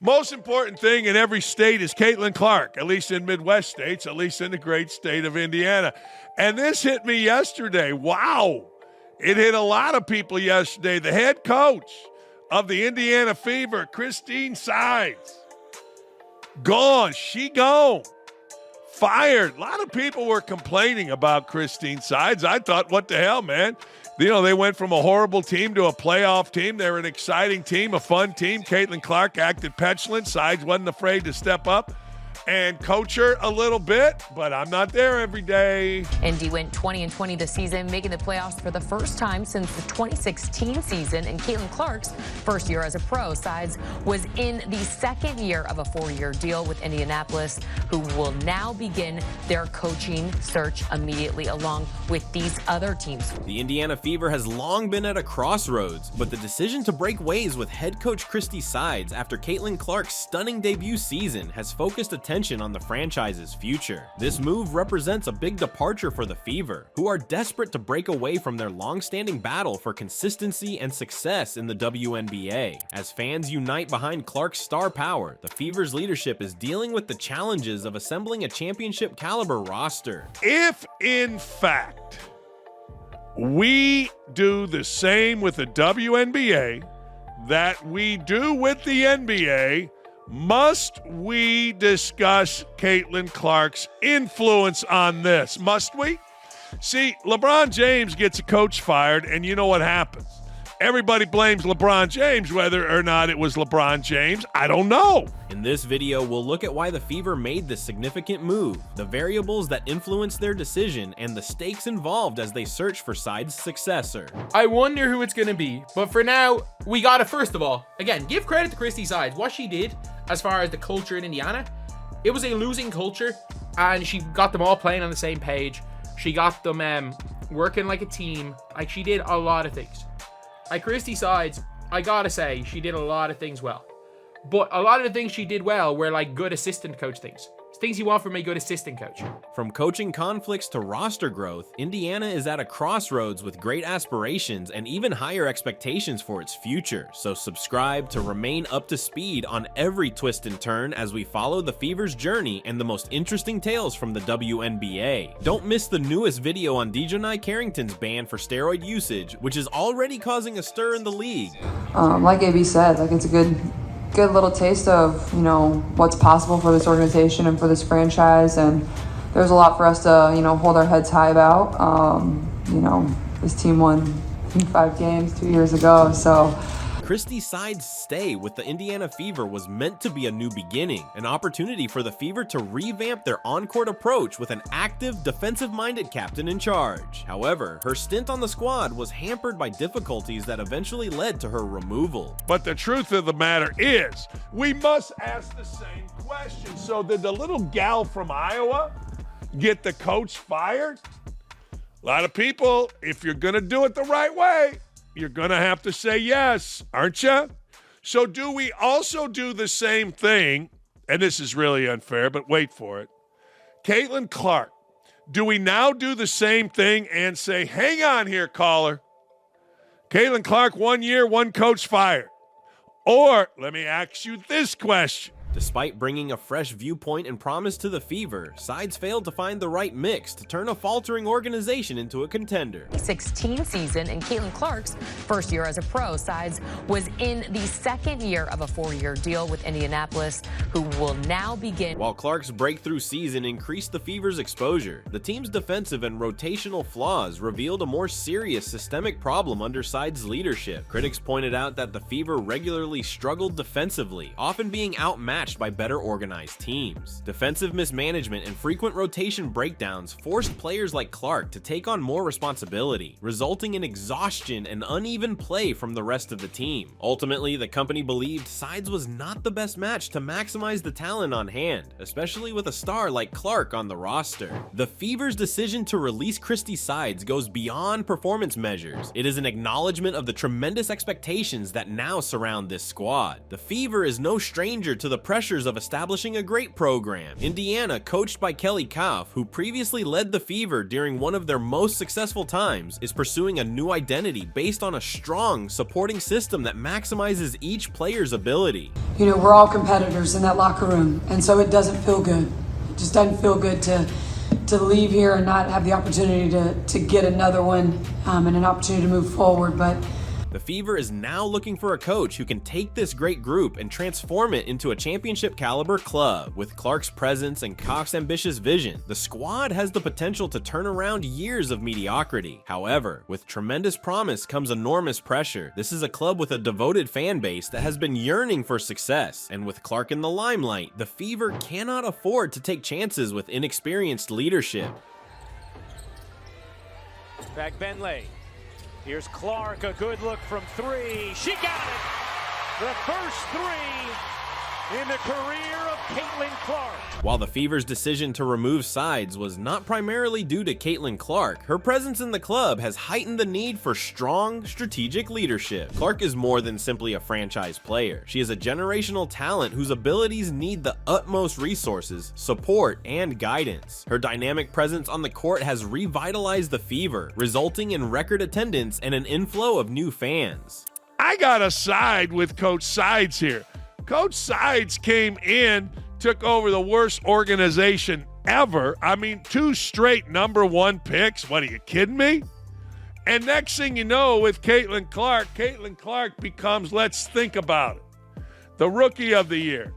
Most important thing in every state is Caitlin Clark, at least in Midwest states, at least in the great state of Indiana. And this hit me yesterday. Wow. It hit a lot of people yesterday. The head coach of the Indiana Fever, Christine Sides, gone. She gone. Fired. A lot of people were complaining about Christine Sides. I thought, what the hell, man? You know, they went from a horrible team to a playoff team. They were an exciting team, a fun team. Caitlin Clark acted petulant. Sides wasn't afraid to step up and coach her a little bit, but I'm not there every day. Indy went 20-20 this season, making the playoffs for the first time since the 2016 season. And Caitlin Clark's first year as a pro. Sides was in the second year of a 4-year deal with Indianapolis, who will now begin their coaching search immediately along with these other teams. The Indiana Fever has long been at a crossroads, but the decision to break ways with head coach Christie Sides after Caitlin Clark's stunning debut season has focused attention on the franchise's future. This move represents a big departure for the Fever, who are desperate to break away from their long-standing battle for consistency and success in the WNBA. As fans unite behind Clark's star power, the Fever's leadership is dealing with the challenges of assembling a championship-caliber roster. If, in fact, we do the same with the WNBA that we do with the NBA, must we discuss Caitlin Clark's influence on this? Must we? See, LeBron James gets a coach fired, and you know what happens. Everybody blames LeBron James, whether or not it was LeBron James. I don't know. In this video, we'll look at why the Fever made this significant move, the variables that influenced their decision, and the stakes involved as they search for Sides' successor. I wonder who it's going to be, but for now, we got to first of all, again, give credit to Christie Sides. What she did as far as the culture in Indiana, it was a losing culture, and she got them all playing on the same page. She got them working like a team. Like, she did a lot of things. Like Christie Sides, I gotta say, she did a lot of things well. But a lot of the things she did well were like good assistant coach things. It's things you want from a good assistant coach. From coaching conflicts to roster growth, Indiana is at a crossroads with great aspirations and even higher expectations for its future. So subscribe to remain up to speed on every twist and turn as we follow the Fever's journey and the most interesting tales from the WNBA. Don't miss the newest video on Dejanai Carrington's ban for steroid usage, which is already causing a stir in the league. Like AB said, like it's a good little taste of, you know, what's possible for this organization and for this franchise, and there's a lot for us to, you know, hold our heads high about. You know, this team won 5 games 2 years ago, so Christie Sides' stay with the Indiana Fever was meant to be a new beginning, an opportunity for the Fever to revamp their on-court approach with an active, defensive-minded captain in charge. However, her stint on the squad was hampered by difficulties that eventually led to her removal. But the truth of the matter is, we must ask the same question. So did the little gal from Iowa get the coach fired? A lot of people, if you're going to do it the right way, you're going to have to say yes, aren't you? So do we also do the same thing, and this is really unfair, but wait for it. Caitlin Clark, do we now do the same thing and say, hang on here, caller. Caitlin Clark, 1 year, 1 coach fired. Or let me ask you this question. Despite bringing a fresh viewpoint and promise to the Fever, Sides failed to find the right mix to turn a faltering organization into a contender. 16 season and Caitlin Clark's first year as a pro. Sides was in the second year of a 4-year deal with Indianapolis, who will now begin. While Clark's breakthrough season increased the Fever's exposure, the team's defensive and rotational flaws revealed a more serious systemic problem under Sides' leadership. Critics pointed out that the Fever regularly struggled defensively, often being outmatched by better organized teams. Defensive mismanagement and frequent rotation breakdowns forced players like Clark to take on more responsibility, resulting in exhaustion and uneven play from the rest of the team. Ultimately, the company believed Sides was not the best match to maximize the talent on hand, especially with a star like Clark on the roster. The Fever's decision to release Christie Sides goes beyond performance measures. It is an acknowledgement of the tremendous expectations that now surround this squad. The Fever is no stranger to the pressure pressures of establishing a great program. Indiana, coached by Kelly Koff, who previously led the Fever during one of their most successful times, is pursuing a new identity based on a strong, supporting system that maximizes each player's ability. You know, we're all competitors in that locker room, and so it doesn't feel good. It just doesn't feel good to leave here and not have the opportunity to get another one and an opportunity to move forward. But the Fever is now looking for a coach who can take this great group and transform it into a championship caliber club. With Clark's presence and Koff's ambitious vision, the squad has the potential to turn around years of mediocrity. However, with tremendous promise comes enormous pressure. This is a club with a devoted fan base that has been yearning for success, and with Clark in the limelight, the Fever cannot afford to take chances with inexperienced leadership. Back Benley. Here's Clark, a good look from three. She got it! The first three in the career of Caitlin Clark. While the Fever's decision to remove sides was not primarily due to Caitlin Clark, her presence in the club has heightened the need for strong, strategic leadership. Clark is more than simply a franchise player. She is a generational talent whose abilities need the utmost resources, support, and guidance. Her dynamic presence on the court has revitalized the Fever, resulting in record attendance and an inflow of new fans. I got to side with Coach Sides here. Coach Sides came in, took over the worst organization ever. I mean, 2 straight #1 picks. What, are you kidding me? And next thing you know, with Caitlin Clark becomes, let's think about it, the Rookie of the Year.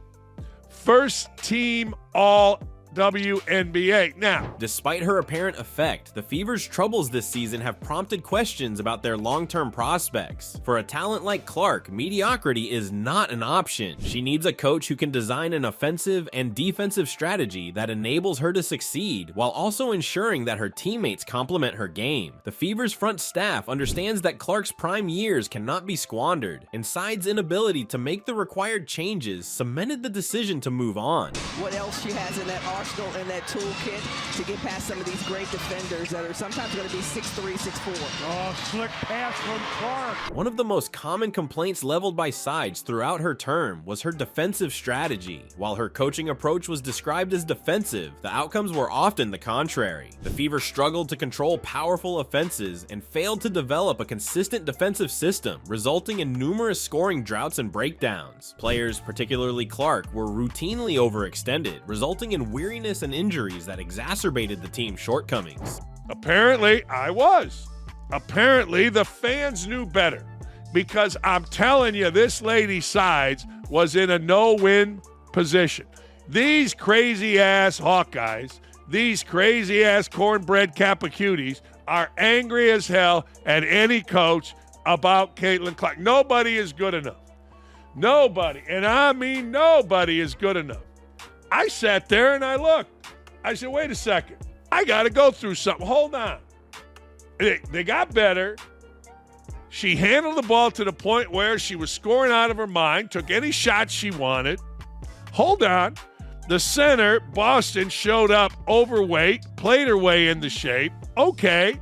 First team all WNBA. Now, despite her apparent effect, the Fever's troubles this season have prompted questions about their long-term prospects. For a talent like Clark, mediocrity is not an option. She needs a coach who can design an offensive and defensive strategy that enables her to succeed, while also ensuring that her teammates complement her game. The Fever's front staff understands that Clark's prime years cannot be squandered, and Side's inability to make the required changes cemented the decision to move on. What else she has in that arsenal and that toolkit to get past some of these great defenders that are sometimes going to be 6'3", 6'4". Oh, slick pass from Clark. One of the most common complaints leveled by Sides throughout her term was her defensive strategy. While her coaching approach was described as defensive, the outcomes were often the contrary. The Fever struggled to control powerful offenses and failed to develop a consistent defensive system, resulting in numerous scoring droughts and breakdowns. Players, particularly Clark, were routinely overextended, resulting in weariness and injuries that exacerbated the team's shortcomings. Apparently, I was. Apparently, the fans knew better, because I'm telling you, this lady Sides was in a no-win position. These crazy-ass Hawkeyes, these crazy-ass cornbread Capacuties are angry as hell at any coach about Caitlin Clark. Nobody is good enough. Nobody, and I mean nobody is good enough. I sat there and I looked. I said, wait a second. I got to go through something. Hold on. They got better. She handled the ball to the point where she was scoring out of her mind, took any shots she wanted. Hold on. The center, Boston, showed up overweight, played her way into shape. Okay.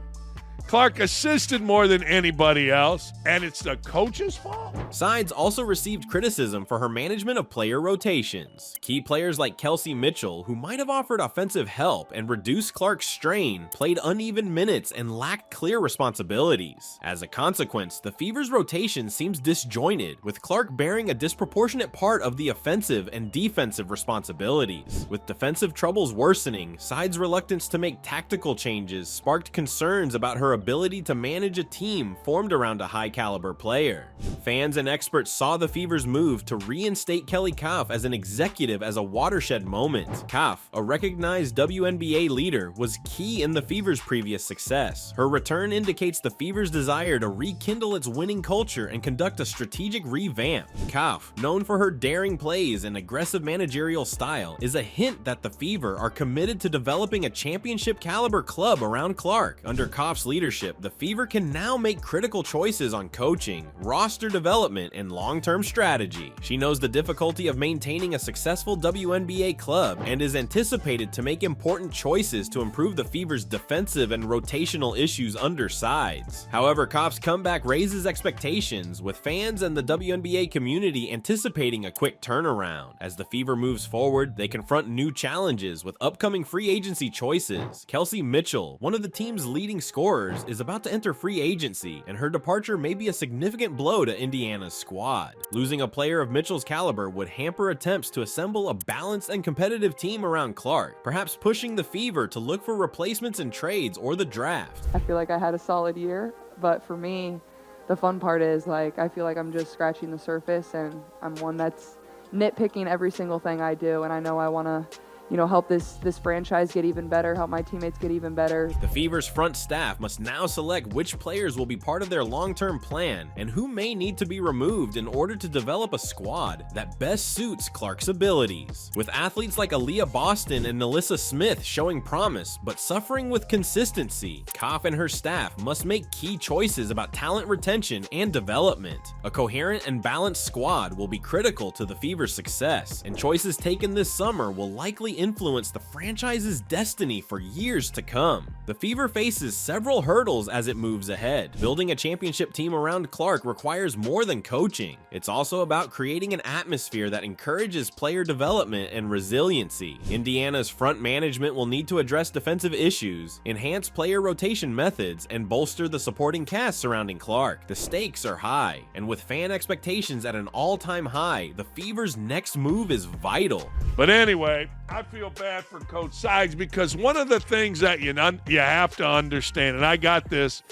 Clark assisted more than anybody else, and it's the coach's fault? Sides also received criticism for her management of player rotations. Key players like Kelsey Mitchell, who might have offered offensive help and reduced Clark's strain, played uneven minutes and lacked clear responsibilities. As a consequence, the Fever's rotation seems disjointed, with Clark bearing a disproportionate part of the offensive and defensive responsibilities. With defensive troubles worsening, Sides' reluctance to make tactical changes sparked concerns about her ability to manage a team formed around a high-caliber player. Fans and experts saw the Fever's move to reinstate Kelly Koff as an executive as a watershed moment. Koff, a recognized WNBA leader, was key in the Fever's previous success. Her return indicates the Fever's desire to rekindle its winning culture and conduct a strategic revamp. Koff, known for her daring plays and aggressive managerial style, is a hint that the Fever are committed to developing a championship-caliber club around Clark. Under Koff's leadership, leadership, the Fever can now make critical choices on coaching, roster development, and long-term strategy. She knows the difficulty of maintaining a successful WNBA club and is anticipated to make important choices to improve the Fever's defensive and rotational issues under sides. However, Koff's comeback raises expectations, with fans and the WNBA community anticipating a quick turnaround. As the Fever moves forward, they confront new challenges with upcoming free agency choices. Kelsey Mitchell, one of the team's leading scorers, is about to enter free agency, and her departure may be a significant blow to Indiana's squad. Losing a player of Mitchell's caliber would hamper attempts to assemble a balanced and competitive team around Clark, perhaps pushing the Fever to look for replacements in trades or the draft. I feel like I had a solid year, but for me, the fun part is, like, I feel like I'm just scratching the surface, and I'm one that's nitpicking every single thing I do, and I know I want to, help this franchise get even better, help my teammates get even better. The Fever's front staff must now select which players will be part of their long-term plan and who may need to be removed in order to develop a squad that best suits Clark's abilities. With athletes like Aaliyah Boston and Alyssa Smith showing promise but suffering with consistency, Koff and her staff must make key choices about talent retention and development. A coherent and balanced squad will be critical to the Fever's success, and choices taken this summer will likely influence the franchise's destiny for years to come. The Fever faces several hurdles as it moves ahead. Building a championship team around Clark requires more than coaching. It's also about creating an atmosphere that encourages player development and resiliency. Indiana's front management will need to address defensive issues, enhance player rotation methods, and bolster the supporting cast surrounding Clark. The stakes are high, and with fan expectations at an all-time high, the Fever's next move is vital. But anyway, I feel bad for Coach Sides, because one of the things that you have to understand, and I got this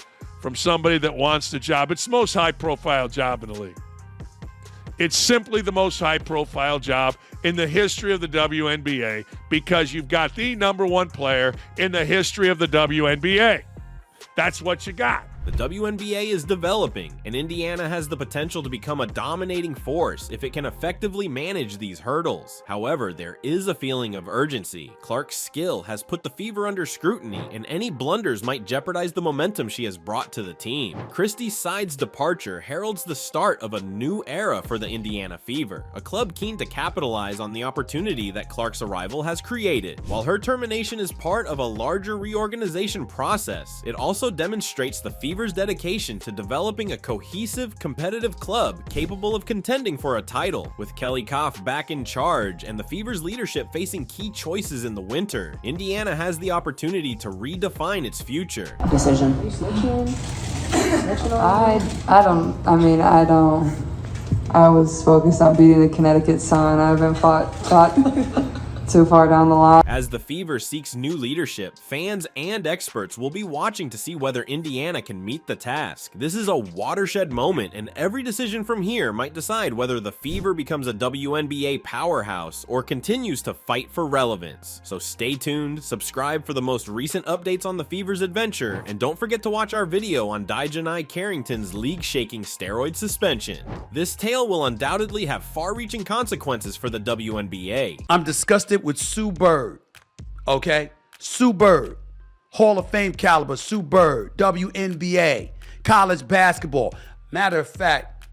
from somebody that wants the job, it's the most high-profile job in the league. It's simply the most high-profile job in the history of the WNBA, because you've got the number one player in the history of the WNBA. That's what you got. The WNBA is developing, and Indiana has the potential to become a dominating force if it can effectively manage these hurdles. However, there is a feeling of urgency. Clark's skill has put the Fever under scrutiny, and any blunders might jeopardize the momentum she has brought to the team. Christie Sides' departure heralds the start of a new era for the Indiana Fever, a club keen to capitalize on the opportunity that Clark's arrival has created. While her termination is part of a larger reorganization process, it also demonstrates the Fever's dedication to developing a cohesive, competitive club capable of contending for a title. With Kelly Koff back in charge and the Fever's leadership facing key choices in the winter, Indiana has the opportunity to redefine its future. Decision. I was focused on beating the Connecticut Sun. I haven't thought too far down the line. As the Fever seeks new leadership, fans and experts will be watching to see whether Indiana can meet the task. This is a watershed moment, and every decision from here might decide whether the Fever becomes a WNBA powerhouse or continues to fight for relevance. So stay tuned, subscribe for the most recent updates on the Fever's adventure, and don't forget to watch our video on Dijanai Carrington's league-shaking steroid suspension. This tale will undoubtedly have far-reaching consequences for the WNBA. I'm disgusted with Sue Bird, okay? Sue Bird, Hall of Fame caliber, Sue Bird, WNBA, college basketball. Matter of fact,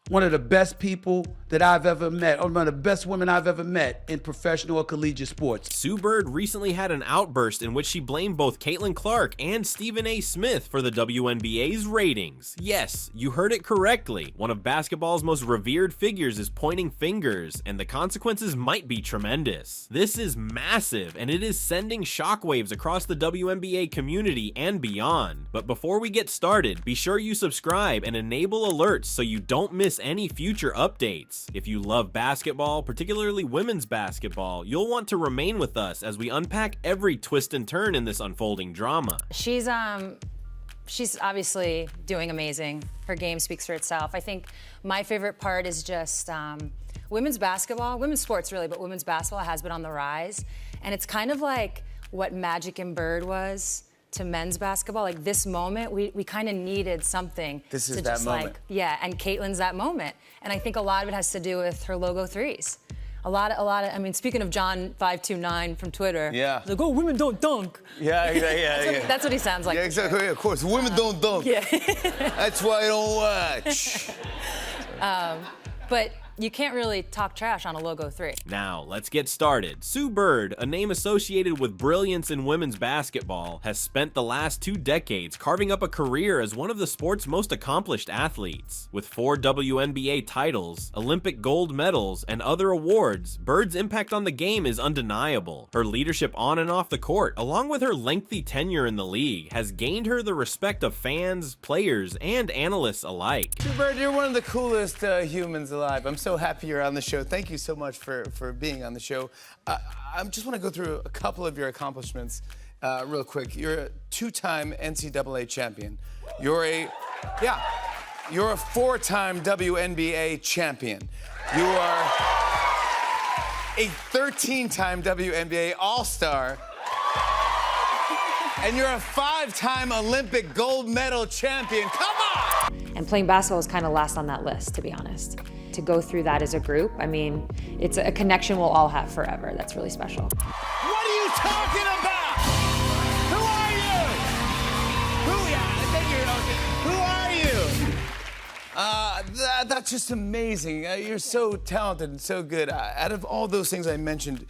one of the best people that I've ever met, or one of the best women I've ever met in professional or collegiate sports. Sue Bird recently had an outburst in which she blamed both Caitlin Clark and Stephen A. Smith for the WNBA's ratings. Yes, you heard it correctly. One of basketball's most revered figures is pointing fingers, and the consequences might be tremendous. This is massive, and it is sending shockwaves across the WNBA community and beyond. But before we get started, be sure you subscribe and enable alerts so you don't miss any future updates. If you love basketball, particularly women's basketball, you'll want to remain with us as we unpack every twist and turn in this unfolding drama. She's obviously doing amazing. Her game speaks for itself. I think my favorite part is just women's basketball, women's sports really, but women's basketball has been on the rise. And it's kind of like what Magic and Bird was to men's basketball. Like this moment, we kind of needed something. This is to that just moment. and Caitlin's that moment. And I think a lot of it has to do with her logo threes. A lot of. I mean, speaking of John 529 from Twitter. Yeah. Like, oh, women don't dunk. Yeah. That's what he sounds like. Yeah, exactly. Yeah, of course, women don't dunk. Yeah. That's why I don't watch. But you can't really talk trash on a logo 3. Now, let's get started. Sue Bird, a name associated with brilliance in women's basketball, has spent the last 2 decades carving up a career as one of the sport's most accomplished athletes. With 4 WNBA titles, Olympic gold medals, and other awards, Bird's impact on the game is undeniable. Her leadership on and off the court, along with her lengthy tenure in the league, has gained her the respect of fans, players, and analysts alike. Sue Bird, you're one of the coolest humans alive. I'm so happy you're on the show. Thank you so much for being on the show. I just want to go through a couple of your accomplishments real quick. You're a 2-time NCAA champion. You're a 4-time WNBA champion. You are a 13-time WNBA All-Star. And you're a 5-time Olympic gold medal champion. Come on! And playing basketball is kind of last on that list, to be honest. To go through that as a group, I mean, it's a connection we'll all have forever. That's really special. What are you talking about? Who are you? Who are you? That's just amazing. You're so talented and so good. Out of all those things I mentioned,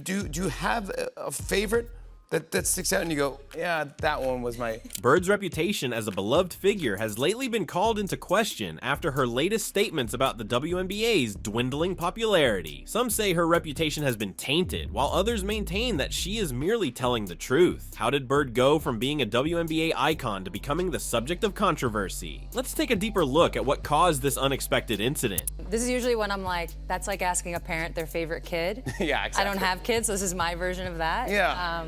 do you have a favorite that sticks out and you go, yeah, that one was my... Bird's reputation as a beloved figure has lately been called into question after her latest statements about the WNBA's dwindling popularity. Some say her reputation has been tainted, while others maintain that she is merely telling the truth. How did Bird go from being a WNBA icon to becoming the subject of controversy? Let's take a deeper look at what caused this unexpected incident. This is usually when I'm like, that's like asking a parent their favorite kid. Yeah, exactly. I don't have kids, so this is my version of that. Yeah.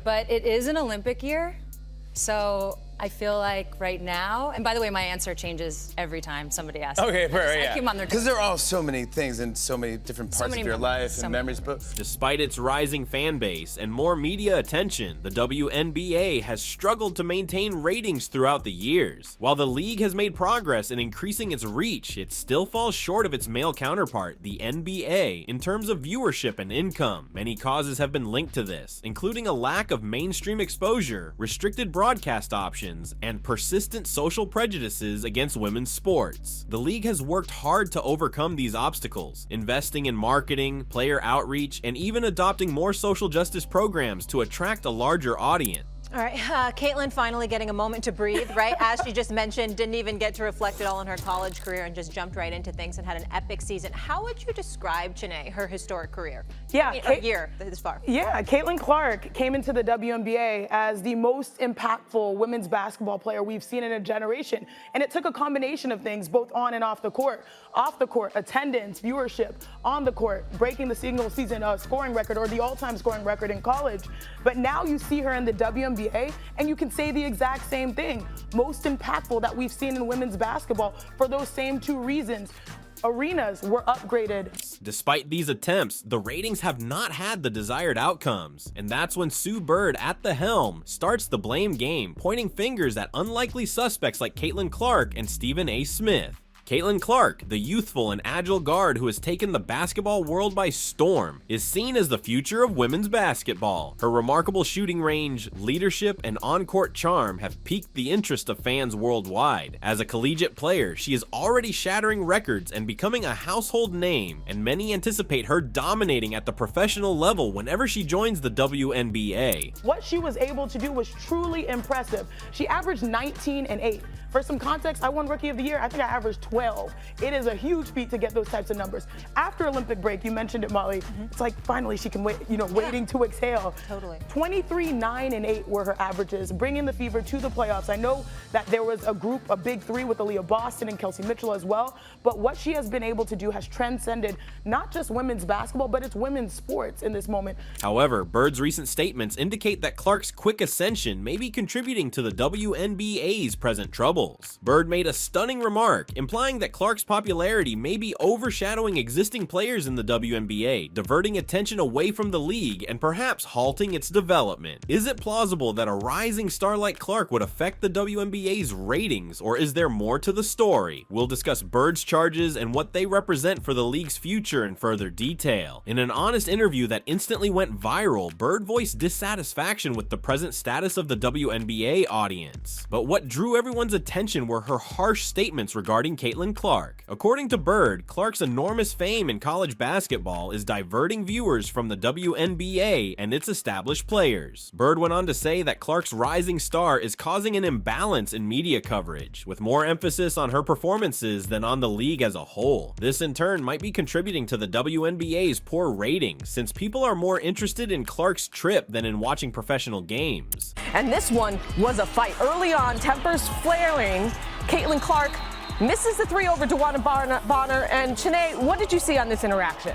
But it is an Olympic year, so I feel like right now, and by the way, my answer changes every time somebody asks me. Okay, I keep 'em on their because there are all so many things and so many different parts of your life and memories. But despite its rising fan base and more media attention, the WNBA has struggled to maintain ratings throughout the years. While the league has made progress in increasing its reach, it still falls short of its male counterpart, the NBA, in terms of viewership and income. Many causes have been linked to this, including a lack of mainstream exposure, restricted broadcast options, and persistent social prejudices against women's sports. The league has worked hard to overcome these obstacles, investing in marketing, player outreach, and even adopting more social justice programs to attract a larger audience. All right, Caitlin finally getting a moment to breathe, right? As she just mentioned, didn't even get to reflect it all on her college career and just jumped right into things and had an epic season. How would you describe, Chanae, her historic career? Yeah, a year this far. Yeah, Caitlin Clark came into the WNBA as the most impactful women's basketball player we've seen in a generation. And it took a combination of things, both on and off the court. Off the court, attendance, viewership. On the court, breaking the single season scoring record or the all-time scoring record in college. But now you see her in the WNBA, and you can say the exact same thing. Most impactful that we've seen in women's basketball for those same 2 reasons. Arenas were upgraded. Despite these attempts, the ratings have not had the desired outcomes. And that's when Sue Bird, at the helm, starts the blame game, pointing fingers at unlikely suspects like Caitlin Clark and Stephen A. Smith. Caitlin Clark, the youthful and agile guard who has taken the basketball world by storm, is seen as the future of women's basketball. Her remarkable shooting range, leadership, and on-court charm have piqued the interest of fans worldwide. As a collegiate player, she is already shattering records and becoming a household name, and many anticipate her dominating at the professional level whenever she joins the WNBA. What she was able to do was truly impressive. She averaged 19 and 8. For some context, I won Rookie of the Year. I think I averaged 12. It is a huge feat to get those types of numbers. After Olympic break, you mentioned it, Molly. It's like finally she can wait, waiting to exhale. Totally. 23, 9, and 8 were her averages, bringing the Fever to the playoffs. I know that there was a big 3 with Aaliyah Boston and Kelsey Mitchell as well, but what she has been able to do has transcended not just women's basketball, but it's women's sports in this moment. However, Bird's recent statements indicate that Clark's quick ascension may be contributing to the WNBA's present trouble. roles. Bird made a stunning remark, implying that Clark's popularity may be overshadowing existing players in the WNBA, diverting attention away from the league and perhaps halting its development. Is it plausible that a rising star like Clark would affect the WNBA's ratings, or is there more to the story? We'll discuss Bird's charges and what they represent for the league's future in further detail. In an honest interview that instantly went viral, Bird voiced dissatisfaction with the present status of the WNBA audience. But what drew everyone's attention were her harsh statements regarding Caitlin Clark. According to Bird, Clark's enormous fame in college basketball is diverting viewers from the WNBA and its established players. Bird went on to say that Clark's rising star is causing an imbalance in media coverage, with more emphasis on her performances than on the league as a whole. This in turn might be contributing to the WNBA's poor ratings, since people are more interested in Clark's trip than in watching professional games. And this one was a fight. Early on, tempers flaring. Caitlin Clark misses the three over DeWanna Bonner. And Chene, what did you see on this interaction?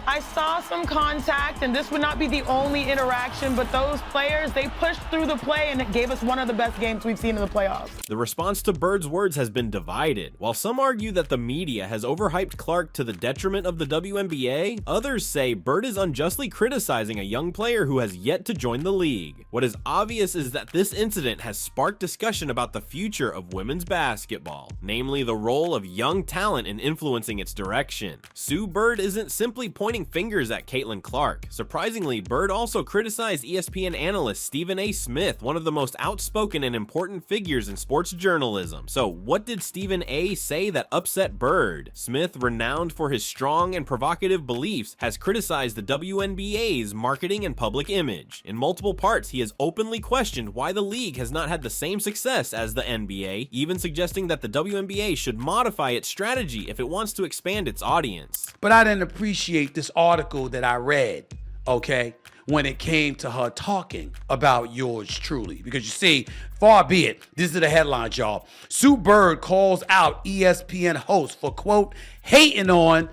I saw some contact, and this would not be the only interaction, but those players, they pushed through the play, and it gave us one of the best games we've seen in the playoffs. The response to Bird's words has been divided. While some argue that the media has overhyped Clark to the detriment of the WNBA, others say Bird is unjustly criticizing a young player who has yet to join the league. What is obvious is that this incident has sparked discussion about the future of women's basketball, namely the role of young talent in influencing its direction. Sue Bird isn't simply pointing fingers at Caitlin Clark. Surprisingly, Bird also criticized ESPN analyst Stephen A. Smith, one of the most outspoken and important figures in sports journalism. So what did Stephen A. say that upset Bird? Smith, renowned for his strong and provocative beliefs, has criticized the WNBA's marketing and public image. In multiple parts, he has openly questioned why the league has not had the same success as the NBA, even suggesting that the WNBA should modify its strategy if it wants to expand its audience. But I didn't appreciate this article that I read, okay, when it came to her talking about yours truly. Because you see, far be it, this is the headline, y'all. Sue Bird calls out ESPN host for, quote, hating on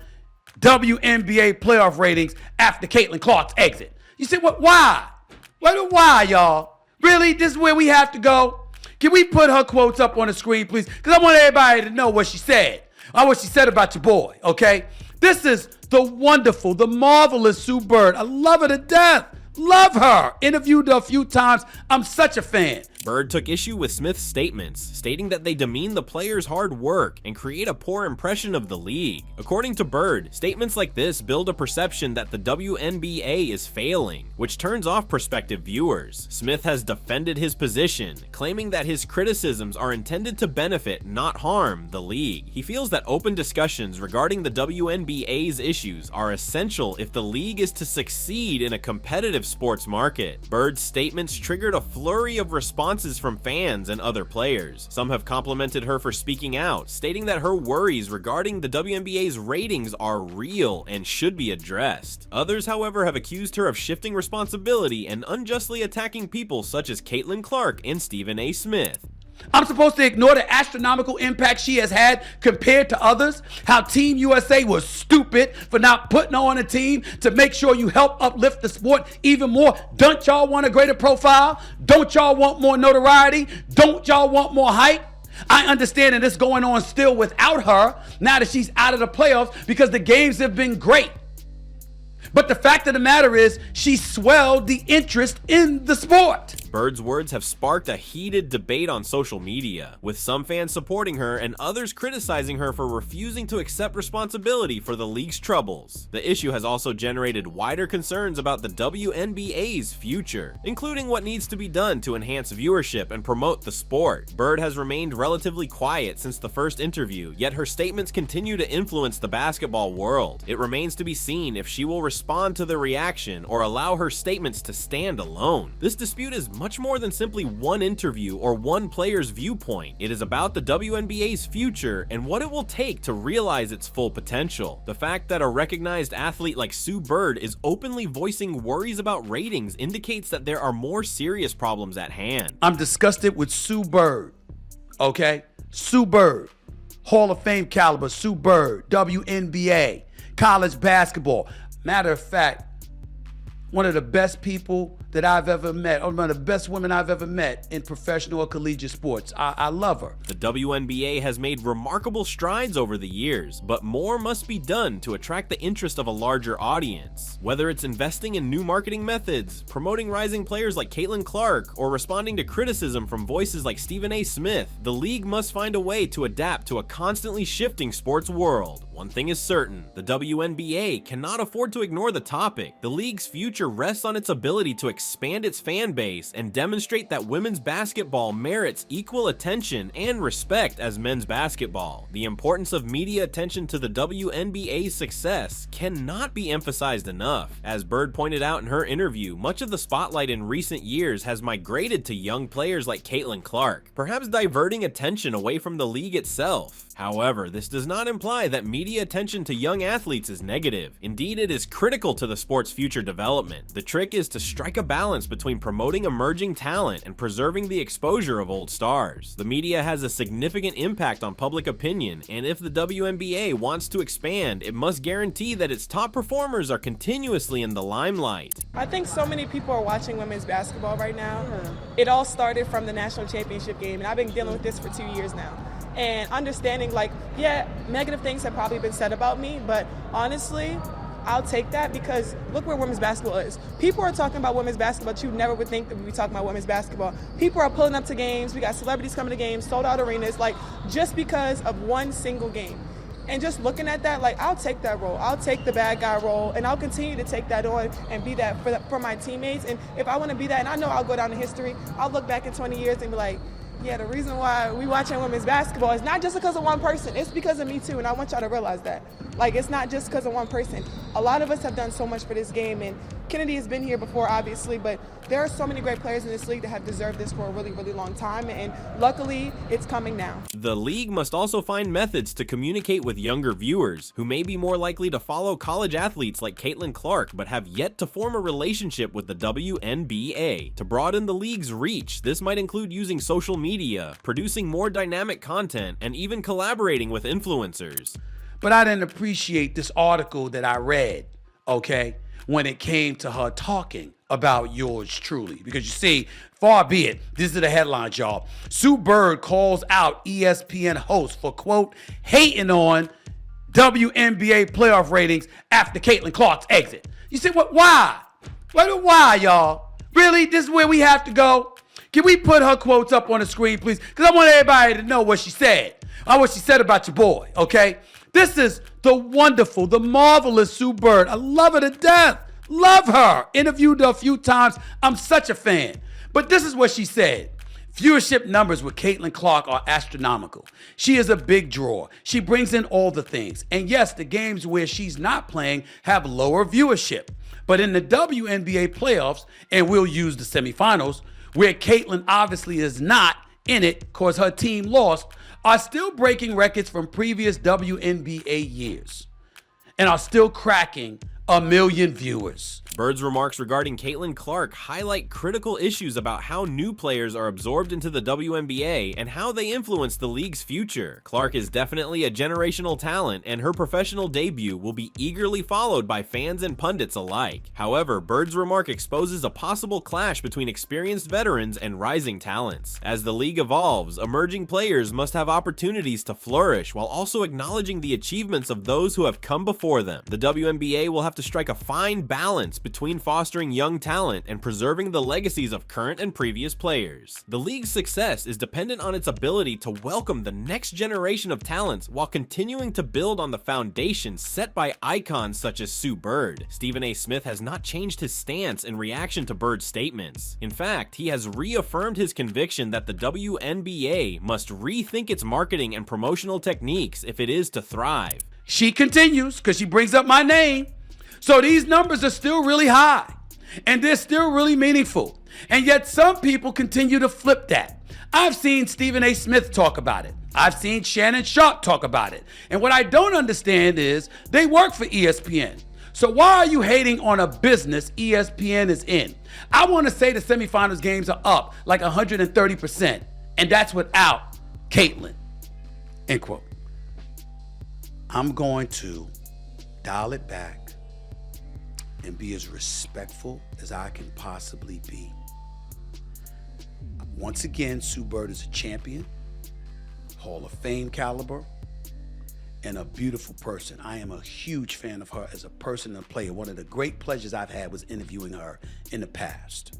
WNBA playoff ratings after Caitlin Clark's exit. You say, what? Why? Why, y'all? Really? This is where we have to go? Can we put her quotes up on the screen, please? Because I want everybody to know what she said. What she said about your boy, okay? This is the wonderful, the marvelous Sue Bird. I love her to death. Love her. Interviewed her a few times. I'm such a fan. Bird took issue with Smith's statements, stating that they demean the players' hard work and create a poor impression of the league. According to Bird, statements like this build a perception that the WNBA is failing, which turns off prospective viewers. Smith has defended his position, claiming that his criticisms are intended to benefit, not harm, the league. He feels that open discussions regarding the WNBA's issues are essential if the league is to succeed in a competitive sports market. Bird's statements triggered a flurry of responses from fans and other players. Some have complimented her for speaking out, stating that her worries regarding the WNBA's ratings are real and should be addressed. Others, however, have accused her of shifting responsibility and unjustly attacking people such as Caitlin Clark and Stephen A. Smith. I'm supposed to ignore the astronomical impact she has had compared to others? How Team USA was stupid for not putting her on a team to make sure you help uplift the sport even more? Don't y'all want a greater profile? Don't y'all want more notoriety? Don't y'all want more hype? I understand that it's going on still without her now that she's out of the playoffs because the games have been great. But the fact of the matter is, she swelled the interest in the sport. Bird's words have sparked a heated debate on social media, with some fans supporting her and others criticizing her for refusing to accept responsibility for the league's troubles. The issue has also generated wider concerns about the WNBA's future, including what needs to be done to enhance viewership and promote the sport. Bird has remained relatively quiet since the first interview, yet her statements continue to influence the basketball world. It remains to be seen if she will respond to the reaction or allow her statements to stand alone. This dispute is much more than simply one interview or one player's viewpoint. It is about the WNBA's future and what it will take to realize its full potential. The fact that a recognized athlete like Sue Bird is openly voicing worries about ratings indicates that there are more serious problems at hand. I'm disgusted with Sue Bird, okay? Sue Bird, Hall of Fame caliber, Sue Bird, WNBA, college basketball. Matter of fact, one of the best people that I've ever met, or one of the best women I've ever met in professional or collegiate sports. I love her. The WNBA has made remarkable strides over the years, but more must be done to attract the interest of a larger audience. Whether it's investing in new marketing methods, promoting rising players like Caitlin Clark, or responding to criticism from voices like Stephen A. Smith, the league must find a way to adapt to a constantly shifting sports world. One thing is certain, the WNBA cannot afford to ignore the topic. The league's future rests on its ability to expand its fan base and demonstrate that women's basketball merits equal attention and respect as men's basketball. The importance of media attention to the WNBA's success cannot be emphasized enough. As Bird pointed out in her interview, much of the spotlight in recent years has migrated to young players like Caitlin Clark, perhaps diverting attention away from the league itself. However, this does not imply that media attention to young athletes is negative. Indeed, it is critical to the sport's future development. The trick is to strike a balance between promoting emerging talent and preserving the exposure of old stars. The media has a significant impact on public opinion, and if the WNBA wants to expand, it must guarantee that its top performers are continuously in the limelight. I think so many people are watching women's basketball right now. It all started from the national championship game, and I've been dealing with this for 2 years now. And understanding, like, yeah, negative things have probably been said about me, but honestly, I'll take that because look where women's basketball is. People are talking about women's basketball that you never would think that we'd be talking about women's basketball. People are pulling up to games. We got celebrities coming to games, sold out arenas, like, just because of one single game. And just looking at that, like, I'll take that role. I'll take the bad guy role, and I'll continue to take that on and be that for my teammates. And if I want to be that, and I know I'll go down in history, I'll look back in 20 years and be like, yeah, the reason why we watching women's basketball is not just because of one person. It's because of me too, and I want y'all to realize that. Like, it's not just because of one person. A lot of us have done so much for this game, and Kennedy has been here before, obviously, but there are so many great players in this league that have deserved this for a really, really long time, and luckily, it's coming now. The league must also find methods to communicate with younger viewers, who may be more likely to follow college athletes like Caitlin Clark, but have yet to form a relationship with the WNBA. To broaden the league's reach, this might include using social media, producing more dynamic content, and even collaborating with influencers. But I didn't appreciate this article that I read, okay, when it came to her talking about yours truly. Because you see, far be it, this is the headline, y'all. Sue Bird calls out ESPN host for, quote, hating on WNBA playoff ratings after Caitlin Clark's exit. You say, what? Why? Why, y'all? Really? This is where we have to go? Can we put her quotes up on the screen, please? Because I want everybody to know what she said. What she said about your boy, okay? This is the wonderful, the marvelous Sue Bird. I love her to death. Love her. Interviewed her a few times. I'm such a fan. But this is what she said. Viewership numbers with Caitlin Clark are astronomical. She is a big draw. She brings in all the things. And yes, the games where she's not playing have lower viewership. But in the WNBA playoffs, and we'll use the semifinals, where Caitlin obviously is not in it because her team lost, are still breaking records from previous WNBA years and are still cracking 1 million viewers. Bird's remarks regarding Caitlin Clark highlight critical issues about how new players are absorbed into the WNBA and how they influence the league's future. Clark is definitely a generational talent, and her professional debut will be eagerly followed by fans and pundits alike. However, Bird's remark exposes a possible clash between experienced veterans and rising talents. As the league evolves, emerging players must have opportunities to flourish while also acknowledging the achievements of those who have come before them. The WNBA will have to strike a fine balance between fostering young talent and preserving the legacies of current and previous players. The league's success is dependent on its ability to welcome the next generation of talents while continuing to build on the foundation set by icons such as Sue Bird. Stephen A. Smith has not changed his stance in reaction to Bird's statements. In fact, he has reaffirmed his conviction that the WNBA must rethink its marketing and promotional techniques if it is to thrive. She continues, because she brings up my name. So these numbers are still really high, and they're still really meaningful. And yet some people continue to flip that. I've seen Stephen A. Smith talk about it. I've seen Shannon Sharp talk about it. And what I don't understand is they work for ESPN. So why are you hating on a business ESPN is in? I want to say the semifinals games are up like 130%, and that's without Caitlin. End quote. I'm going to dial it back and be as respectful as I can possibly be. Once again, Sue Bird is a champion, Hall of Fame caliber, and a beautiful person. I am a huge fan of her as a person and a player. One of the great pleasures I've had was interviewing her in the past.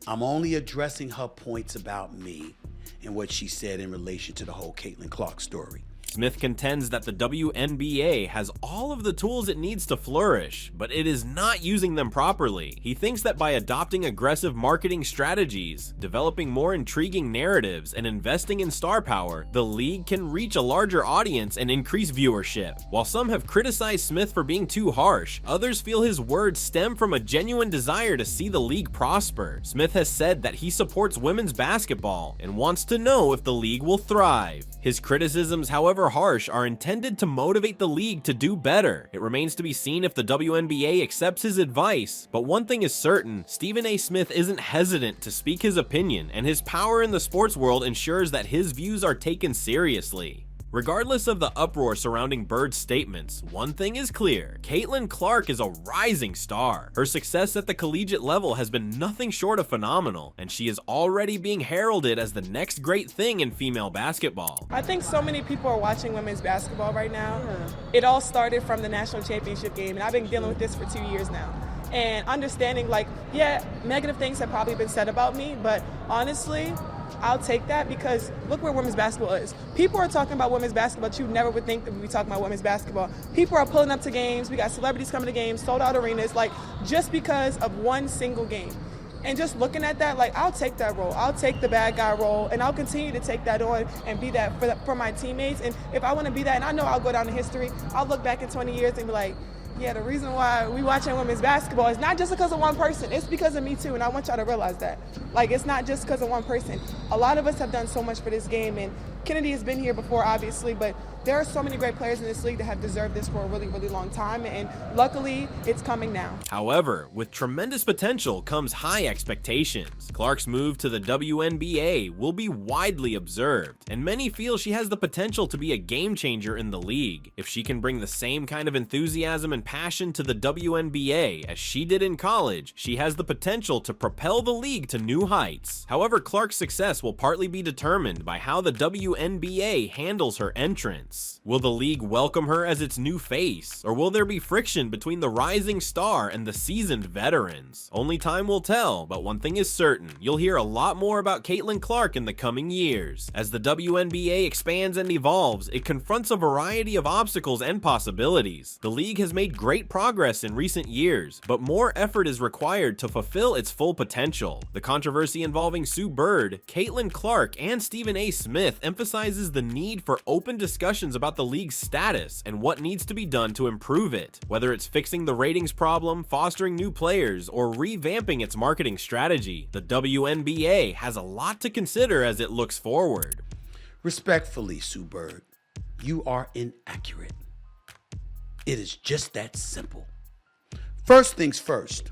I'm only addressing her points about me and what she said in relation to the whole Caitlin Clark story. Smith contends that the WNBA has all of the tools it needs to flourish, but it is not using them properly. He thinks that by adopting aggressive marketing strategies, developing more intriguing narratives, and investing in star power, the league can reach a larger audience and increase viewership. While some have criticized Smith for being too harsh, others feel his words stem from a genuine desire to see the league prosper. Smith has said that he supports women's basketball and wants to know if the league will thrive. His criticisms, however harsh, are intended to motivate the league to do better. It remains to be seen if the WNBA accepts his advice, but one thing is certain, Stephen A. Smith isn't hesitant to speak his opinion, and his power in the sports world ensures that his views are taken seriously. Regardless of the uproar surrounding Bird's statements, one thing is clear: Caitlin Clark is a rising star. Her success at the collegiate level has been nothing short of phenomenal, and she is already being heralded as the next great thing in female basketball. I think so many people are watching women's basketball right now. It all started from the national championship game, and I've been dealing with this for 2 years now. And understanding, like, yeah, negative things have probably been said about me, but honestly, I'll take that because look where women's basketball is. People are talking about women's basketball, but you never would think that we'd be talking about women's basketball. People are pulling up to games. We got celebrities coming to games, sold out arenas, like just because of one single game. And just looking at that, like, I'll take that role. I'll take the bad guy role, and I'll continue to take that on and be that for my teammates. And if I want to be that, and I know I'll go down in history, I'll look back in 20 years and be like, yeah, the reason why we watching women's basketball is not just because of one person. It's because of me too, and I want y'all to realize that. Like, it's not just because of one person. A lot of us have done so much for this game, and Kennedy has been here before, obviously, but there are so many great players in this league that have deserved this for a really, really long time, and luckily, it's coming now. However, with tremendous potential comes high expectations. Clark's move to the WNBA will be widely observed, and many feel she has the potential to be a game changer in the league. If she can bring the same kind of enthusiasm and passion to the WNBA as she did in college, she has the potential to propel the league to new heights. However, Clark's success will partly be determined by how the WNBA handles her entrance. Will the league welcome her as its new face, or will there be friction between the rising star and the seasoned veterans? Only time will tell, but one thing is certain, you'll hear a lot more about Caitlin Clark in the coming years. As the WNBA expands and evolves, it confronts a variety of obstacles and possibilities. The league has made great progress in recent years, but more effort is required to fulfill its full potential. The controversy involving Sue Bird, Caitlin Clark, and Stephen A. Smith emphasizes the need for open discussions about the league's status and what needs to be done to improve it, whether it's fixing the ratings problem, fostering new players, or revamping its marketing strategy. The WNBA has a lot to consider as it looks forward. Respectfully, Sue Bird, you are inaccurate. It is just that simple. First things first.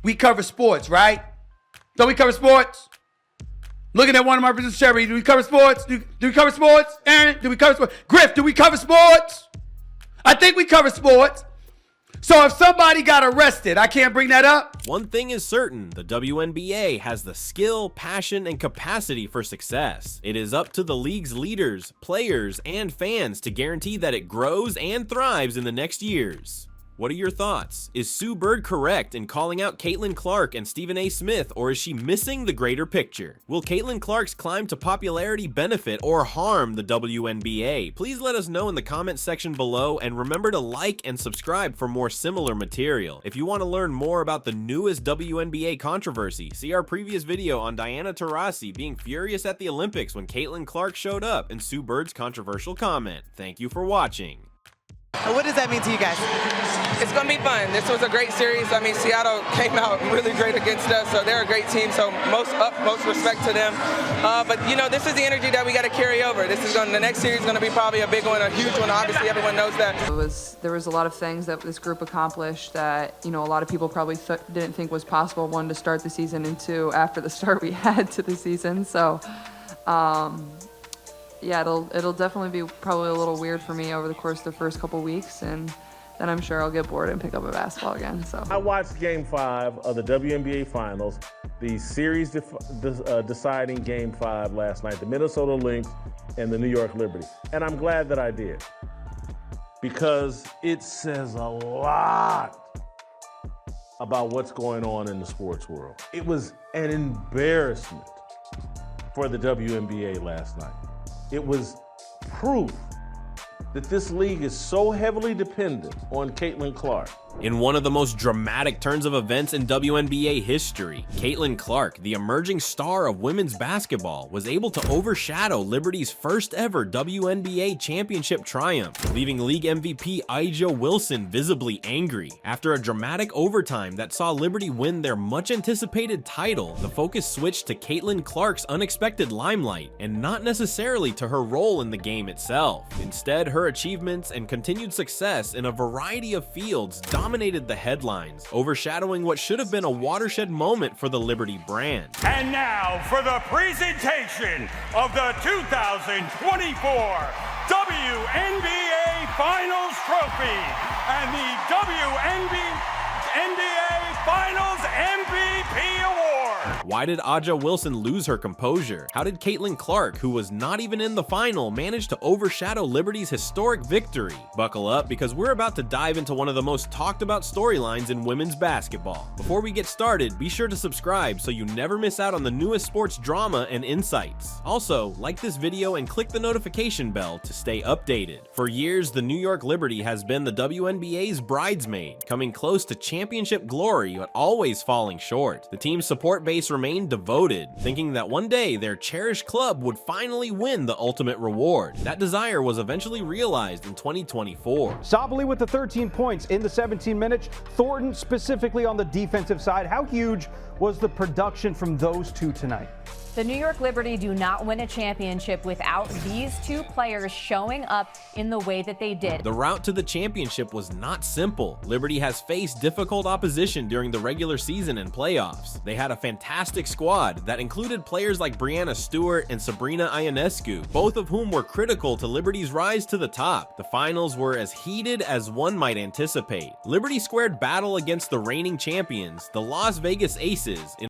We cover sports, right? Don't we cover sports? Looking at one of my producers, Sherry, do we cover sports? Do we cover sports? Aaron, do we cover sports? Griff, do we cover sports? I think we cover sports. So if somebody got arrested, I can't bring that up? One thing is certain, the WNBA has the skill, passion, and capacity for success. It is up to the league's leaders, players, and fans to guarantee that it grows and thrives in the next years. What are your thoughts? Is Sue Bird correct in calling out Caitlin Clark and Stephen A. Smith, or is she missing the greater picture? Will Caitlin Clark's climb to popularity benefit or harm the WNBA? Please let us know in the comments section below, and remember to like and subscribe for more similar material. If you want to learn more about the newest WNBA controversy, see our previous video on Diana Taurasi being furious at the Olympics when Caitlin Clark showed up and Sue Bird's controversial comment. Thank you for watching. What does that mean to you guys? It's going to be fun. This was a great series. I mean, Seattle came out really great against us, so they're a great team, so most respect to them. But, you know, this is the energy that we got to carry over. The next series is going to be probably a big one, a huge one. Obviously, everyone knows that. There was a lot of things that this group accomplished that, you know, a lot of people probably didn't think was possible, one, to start the season, and two, after the start we had to the season. So, yeah, it'll definitely be probably a little weird for me over the course of the first couple weeks, and then I'm sure I'll get bored and pick up a basketball again. So I watched Game 5 of the WNBA Finals, the series deciding Game 5 last night, the Minnesota Lynx and the New York Liberty. And I'm glad that I did, because it says a lot about what's going on in the sports world. It was an embarrassment for the WNBA last night. It was proof that this league is so heavily dependent on Caitlin Clark. In one of the most dramatic turns of events in WNBA history, Caitlin Clark, the emerging star of women's basketball, was able to overshadow Liberty's first ever WNBA championship triumph, leaving league MVP A'ja Wilson visibly angry. After a dramatic overtime that saw Liberty win their much-anticipated title, the focus switched to Caitlin Clark's unexpected limelight, and not necessarily to her role in the game itself. Instead, her achievements and continued success in a variety of fields dominated the headlines, overshadowing what should have been a watershed moment for the Liberty brand. And now for the presentation of the 2024 WNBA Finals Trophy and the WNBA Finals MVP Award. Why did A'ja Wilson lose her composure? How did Caitlin Clark, who was not even in the final, manage to overshadow Liberty's historic victory? Buckle up, because we're about to dive into one of the most talked about storylines in women's basketball. Before we get started, be sure to subscribe so you never miss out on the newest sports drama and insights. Also, like this video and click the notification bell to stay updated. For years, the New York Liberty has been the WNBA's bridesmaid, coming close to championship glory but always falling short. The team's support base remained devoted, thinking that one day their cherished club would finally win the ultimate reward. That desire was eventually realized in 2024. Sabally with the 13 points in the 17 minutes. Thornton specifically on the defensive side. How huge was the production from those two tonight? The New York Liberty do not win a championship without these two players showing up in the way that they did. The route to the championship was not simple. Liberty has faced difficult opposition during the regular season and playoffs. They had a fantastic squad that included players like Breanna Stewart and Sabrina Ionescu, both of whom were critical to Liberty's rise to the top. The finals were as heated as one might anticipate. Liberty squared battle against the reigning champions, the Las Vegas Aces, in